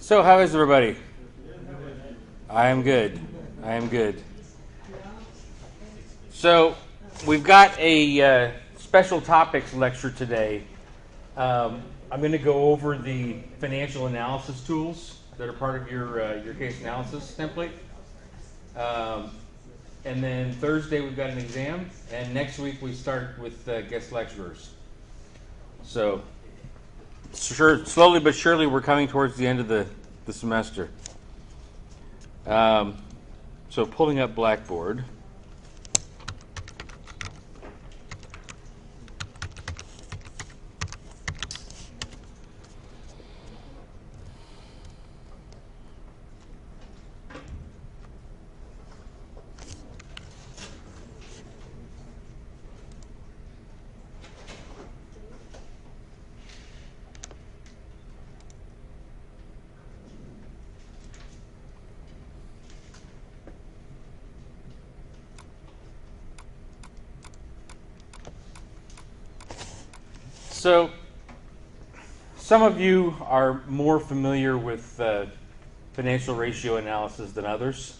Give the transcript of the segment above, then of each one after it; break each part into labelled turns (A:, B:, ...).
A: So, how is everybody? I am good. I am good. So, we've got a special topics lecture today. I'm going to go over the financial analysis tools that are part of your case analysis template. And then Thursday we've got an exam, and next week we start with guest lecturers. So, slowly but surely we're coming towards the end of the semester. So pulling up Blackboard. So, some of you are more familiar with financial ratio analysis than others,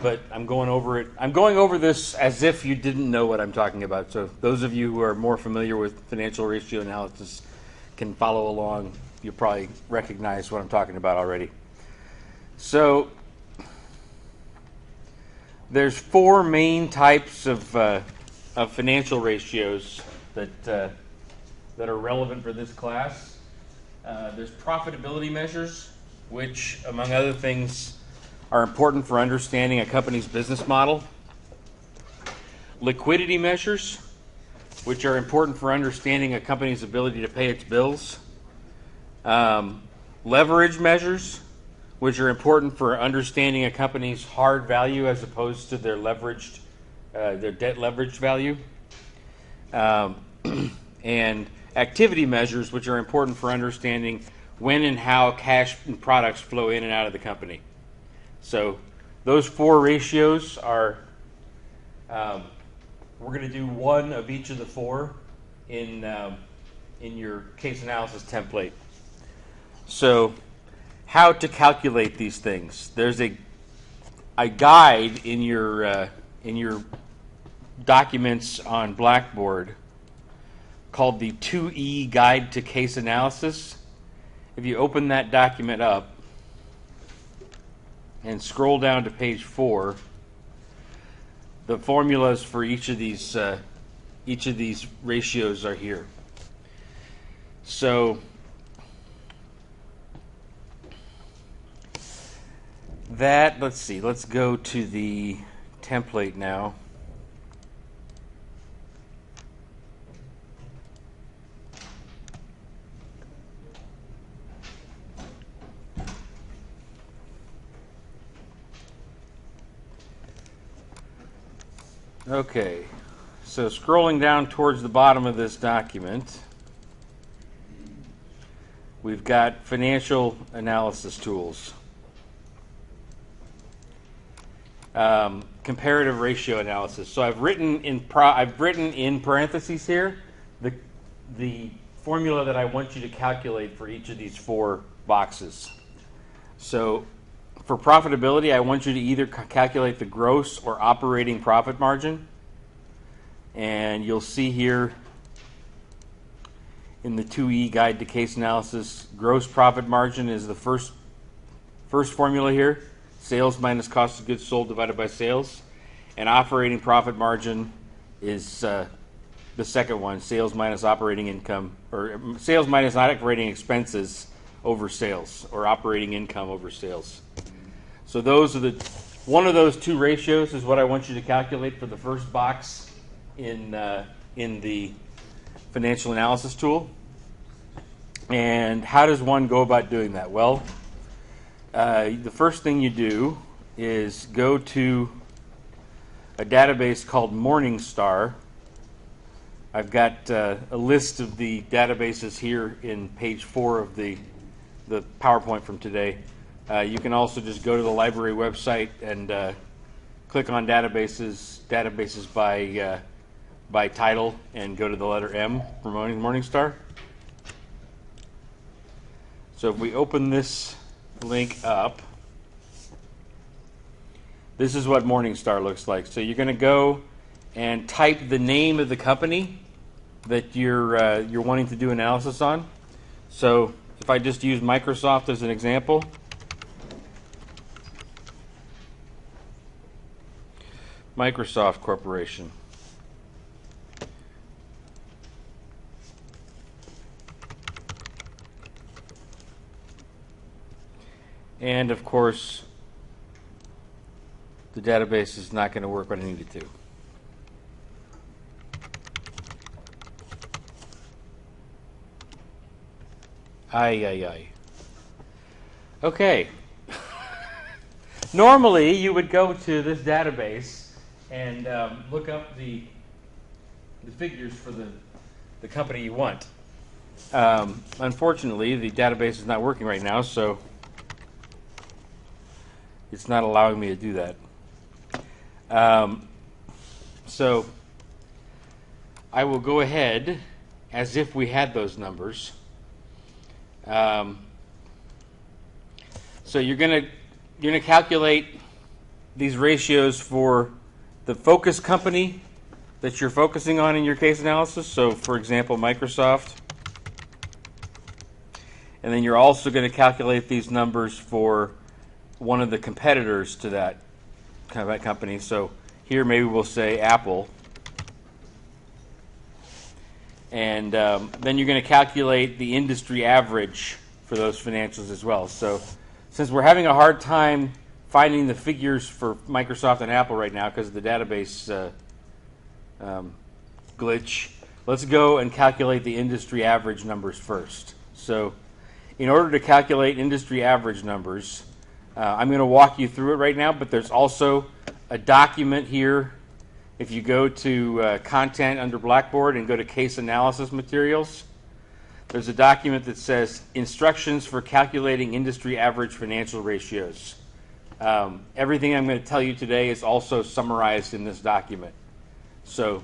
A: but I'm going over it. I'm going over this as if you didn't know what I'm talking about. So, those of you who are more familiar with financial ratio analysis can follow along. You'll probably recognize what I'm talking about already. So, there's four main types of financial ratios that are relevant for this class. There's profitability measures, which, among other things, are important for understanding a company's business model. Liquidity measures, which are important for understanding a company's ability to pay its bills. Leverage measures, which are important for understanding a company's hard value as opposed to their debt leveraged value. And activity measures, which are important for understanding when and how cash and products flow in and out of the company. So those four ratios are, we're going to do one of each of the four in your case analysis template. So how to calculate these things. There's a guide in your documents on Blackboard called the 2E Guide to Case Analysis. If you open that document up and scroll down to page 4, the formulas for each of these ratios are here. So let's go to the template now. Okay, so scrolling down towards the bottom of this document, we've got financial analysis tools. Comparative ratio analysis. So I've written in parentheses here the formula that I want you to calculate for each of these four boxes. So for profitability, I want you to either calculate the gross or operating profit margin. And you'll see here in the 2E Guide to Case Analysis, gross profit margin is the first formula here. Sales minus cost of goods sold divided by sales. And operating profit margin is the second one, sales minus operating income, or sales minus operating expenses over sales, or operating income over sales. So one of those two ratios is what I want you to calculate for the first box in the financial analysis tool. And how does one go about doing that? Well, the first thing you do is go to a database called Morningstar. I've got a list of the databases here in page 4 of the PowerPoint from today. You can also just go to the library website and click on databases by title and go to the letter M for Morningstar. So if we open this link up, this is what Morningstar looks like. So you're going to go and type the name of the company that you're wanting to do analysis on. So if I just use Microsoft as an example, Microsoft Corporation. And of course, the database is not going to work when I need it to. Ay. Okay. Normally, you would go to this database and look up the figures for the company you want. Unfortunately, the database is not working right now, so it's not allowing me to do that. So I will go ahead as if we had those numbers. So you're going to calculate these ratios for the focus company that you're focusing on in your case analysis. So, for example, Microsoft. And then you're also going to calculate these numbers for one of the competitors to that company. So here maybe we'll say Apple. And then you're going to calculate the industry average for those financials as well. So since we're having a hard time finding the figures for Microsoft and Apple right now because of the database glitch, let's go and calculate the industry average numbers first. So in order to calculate industry average numbers, I'm going to walk you through it right now, but there's also a document here. If you go to Content under Blackboard and go to Case Analysis Materials, there's a document that says Instructions for Calculating Industry Average Financial Ratios. Everything I'm going to tell you today is also summarized in this document. So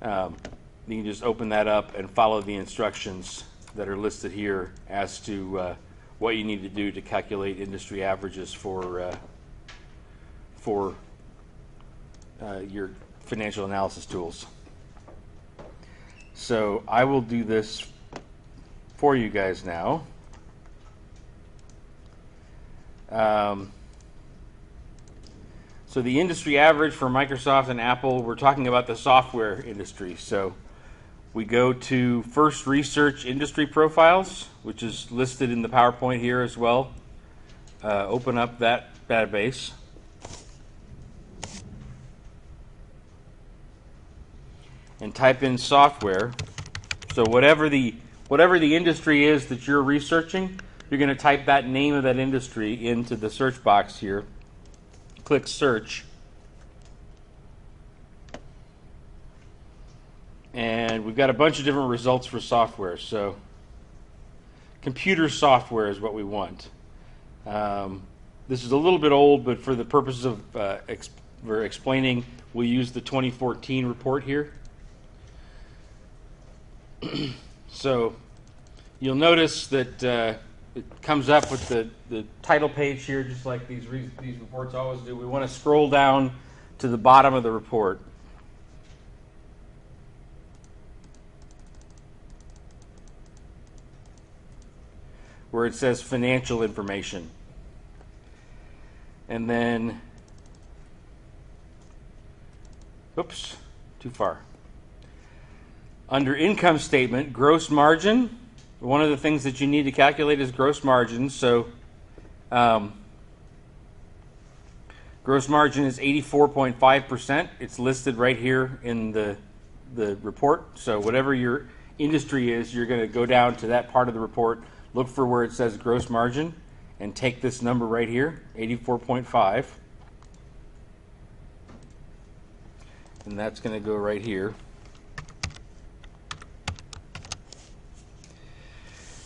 A: you can just open that up and follow the instructions that are listed here as to what you need to do to calculate industry averages for your financial analysis tools. So I will do this for you guys now. So the industry average for Microsoft and Apple, we're talking about the software industry. So we go to First Research Industry Profiles, which is listed in the PowerPoint here as well. Open up that database. And type in software. So whatever the industry is that you're researching, you're going to type that name of that industry into the search box here. Click search. And we've got a bunch of different results for software. So computer software is what we want. This is a little bit old, but for the purposes of explaining, we'll use the 2014 report here. So you'll notice that it comes up with the title page here, just like these reports always do. We want to scroll down to the bottom of the report. Where it says financial information. And then, oops, too far. Under income statement, gross margin, one of the things that you need to calculate is gross margin. So gross margin is 84.5%. It's listed right here in the report. So whatever your industry is, you're going to go down to that part of the report, look for where it says gross margin, and take this number right here, 84.5. And that's going to go right here.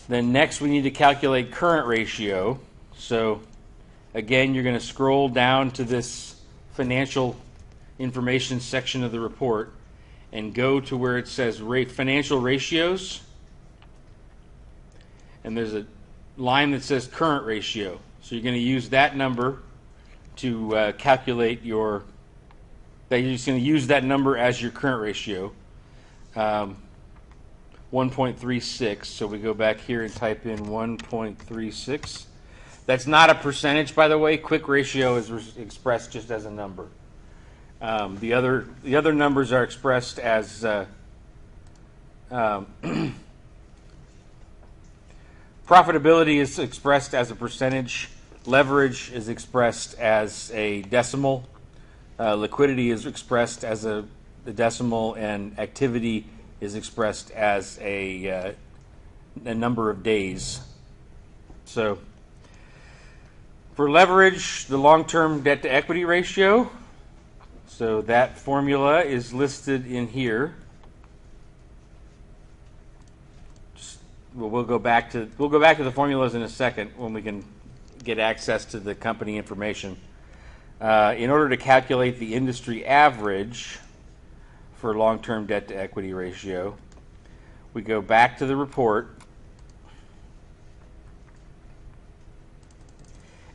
A: Then next we need to calculate current ratio. So again, you're going to scroll down to this financial information section of the report and go to where it says financial ratios. And there's line that says current ratio. So you're going to use that number to calculate your, that you're just going to use that number as your current ratio. 1.36, so we go back here and type in 1.36. That's not a percentage, by the way. Quick ratio is expressed just as a number. The other numbers are expressed as profitability is expressed as a percentage. Leverage is expressed as a decimal. Liquidity is expressed as a decimal, and activity is expressed as a number of days. So for leverage, the long-term debt-to-equity ratio, so that formula is listed in here. We'll go back to the formulas in a second when we can get access to the company information. In order to calculate the industry average for long-term debt-to-equity ratio, we go back to the report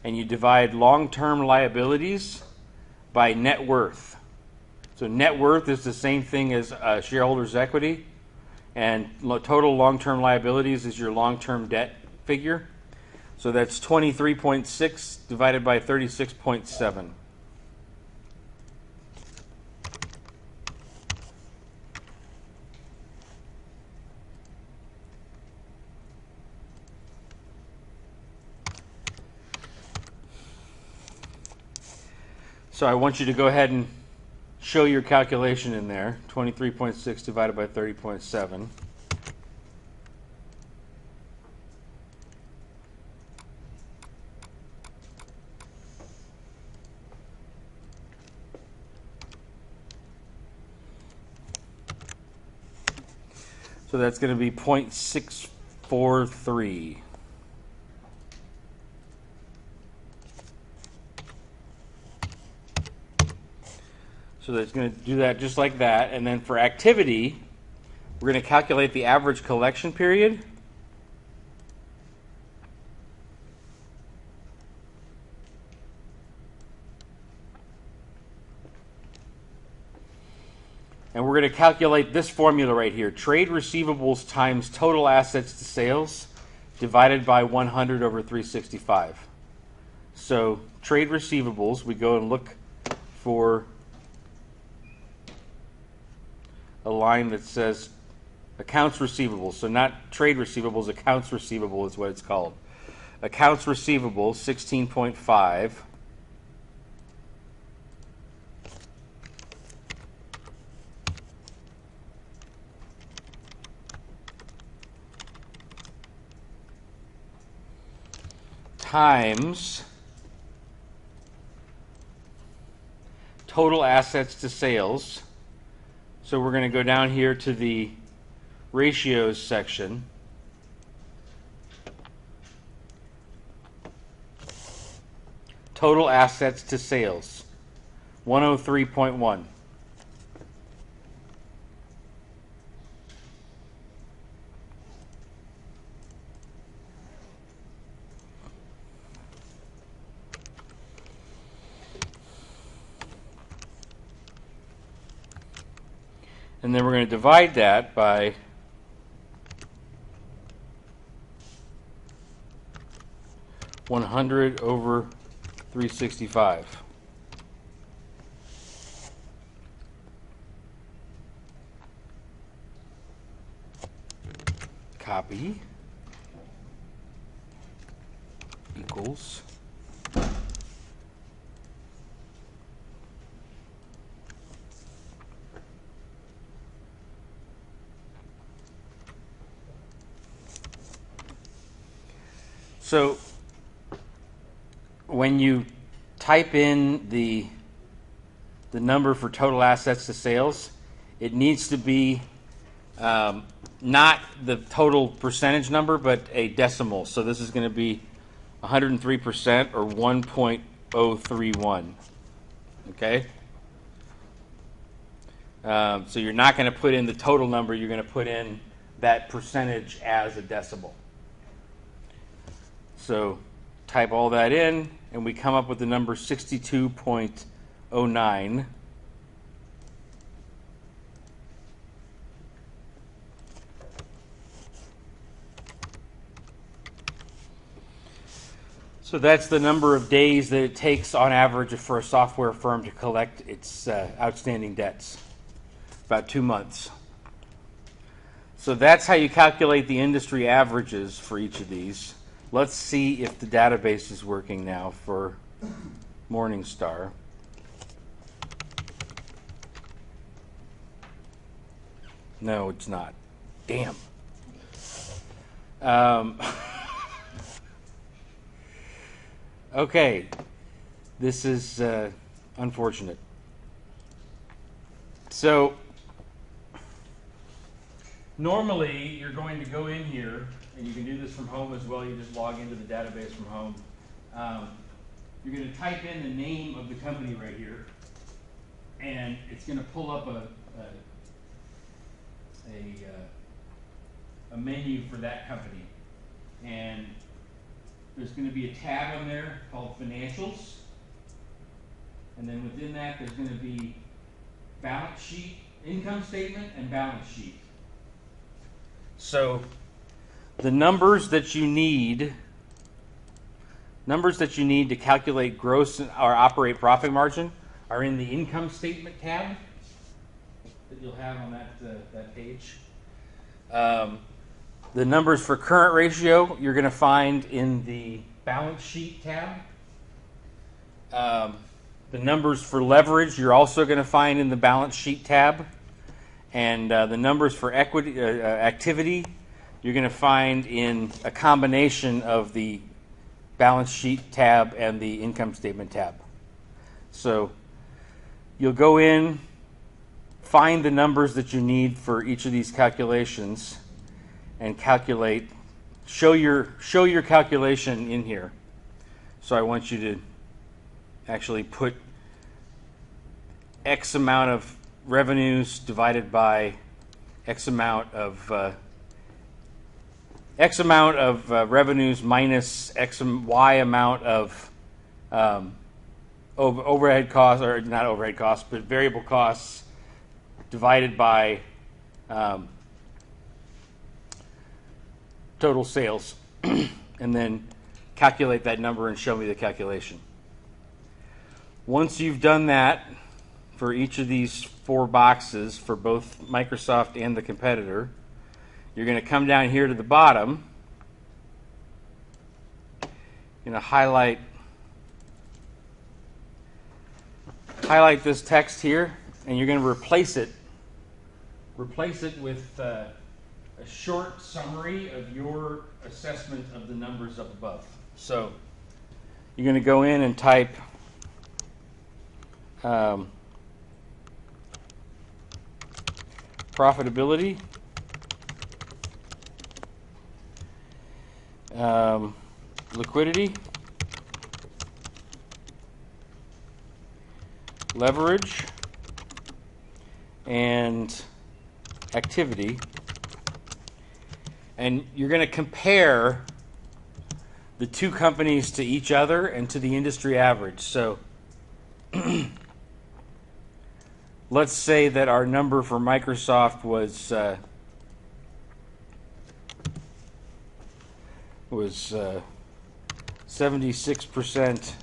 A: and you divide long-term liabilities by net worth. So net worth is the same thing as shareholders' equity, and total long-term liabilities is your long-term debt figure. So that's 23.6 divided by 36.7. So I want you to go ahead and show your calculation in there. 23.6 divided by 30.7. So that's going to be 0.643. So that's going to do that just like that. And then for activity, we're going to calculate the average collection period. And we're going to calculate this formula right here. Trade receivables times total assets to sales divided by 100 over 365. So trade receivables, we go and look for a line that says accounts receivable. So not trade receivables, accounts receivable is what it's called. Accounts receivable, 16.5. Times total assets to sales. So we're going to go down here to the ratios section. Total assets to sales, 103.1. And then we're going to divide that by 100 over 365. Copy equals . So when you type in the number for total assets to sales, it needs to be not the total percentage number, but a decimal. So this is going to be 103% or 1.031. Okay? So you're not going to put in the total number. You're going to put in that percentage as a decimal. So type all that in, and we come up with the number 62.09. So that's the number of days that it takes on average for a software firm to collect its outstanding debts. About 2 months. So that's how you calculate the industry averages for each of these. Let's see if the database is working now for Morningstar. No, it's not. Damn. Okay, this is unfortunate. So normally you're going to go in here, and you can do this from home as well. You just log into the database from home. You're going to type in the name of the company right here, and it's going to pull up a menu for that company. And there's going to be a tab on there called Financials. And then within that, there's going to be balance sheet, income statement, and balance sheet. So the numbers that you need to calculate gross or operate profit margin are in the income statement tab that you'll have on that page. The numbers for current ratio you're going to find in the balance sheet tab. The numbers for leverage you're also going to find in the balance sheet tab. And the numbers for equity activity you're going to find in a combination of the balance sheet tab and the income statement tab. So you'll go in, find the numbers that you need for each of these calculations, and calculate. Show your calculation in here. So I want you to actually put X amount of revenues divided by X amount of revenues minus Y amount of overhead costs, or not overhead costs, but variable costs divided by total sales, and then calculate that number and show me the calculation. Once you've done that for each of these 4 boxes for both Microsoft and the competitor, you're going to come down here to the bottom. You're going to highlight this text here, and you're going to replace it with a short summary of your assessment of the numbers up above. So you're going to go in and type profitability, liquidity, leverage, and activity. And you're going to compare the 2 companies to each other and to the industry average. So let's say that our number for Microsoft was 76%,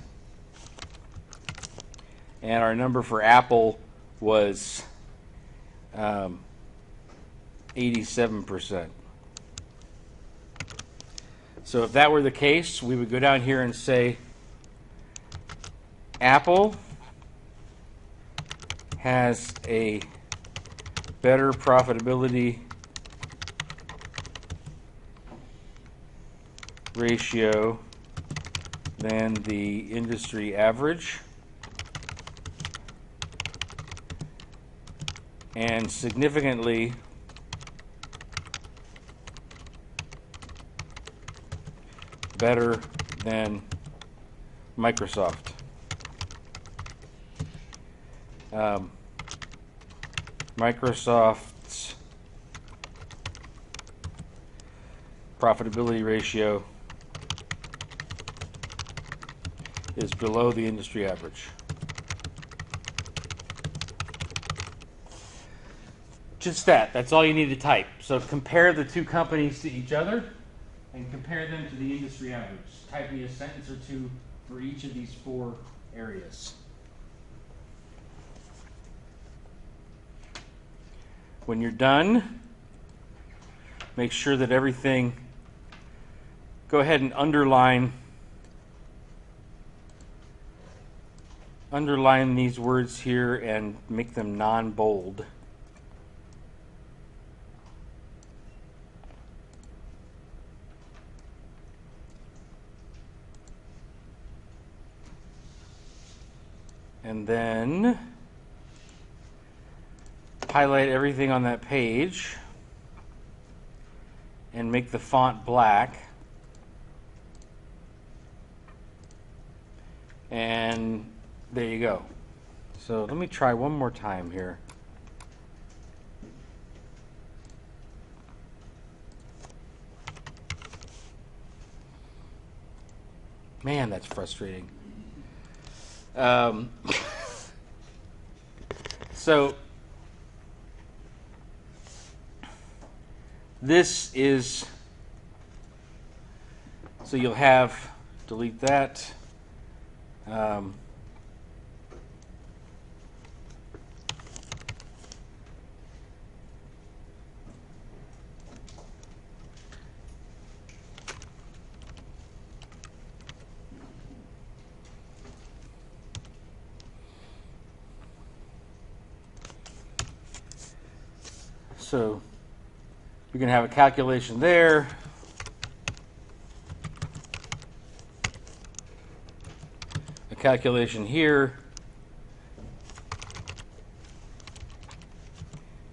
A: and our number for Apple was 87%. So if that were the case, we would go down here and say Apple has a better profitability ratio than the industry average, and significantly better than Microsoft. Microsoft's profitability ratio is below the industry average. Just that. That's all you need to type. So compare the two companies to each other and compare them to the industry average. Type me a sentence or two for each of these four areas. When you're done, make sure that everything, go ahead and underline these words here and make them non-bold. And then highlight everything on that page and make the font black. And there you go. So let me try one more time here. Man, that's frustrating. So this is, so you'll have, delete that. So you're going to have a calculation there. A calculation here.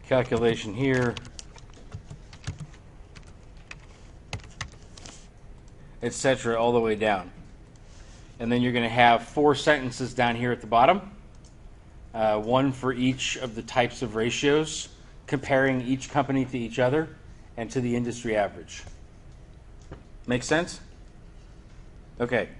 A: Calculation here. Etc. all the way down. And then you're going to have 4 sentences down here at the bottom. One for each of the types of ratios, comparing each company to each other and to the industry average. Make sense? Okay.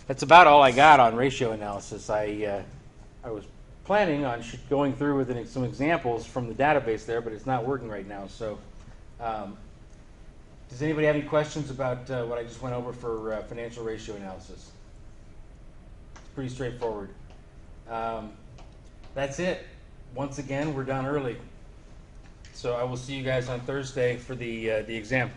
A: That's about all I got on ratio analysis. I was planning on going through with some examples from the database there, but it's not working right now. So, does anybody have any questions about what I just went over for financial ratio analysis? It's pretty straightforward. That's it. Once again, we're done early. So I will see you guys on Thursday for the exam.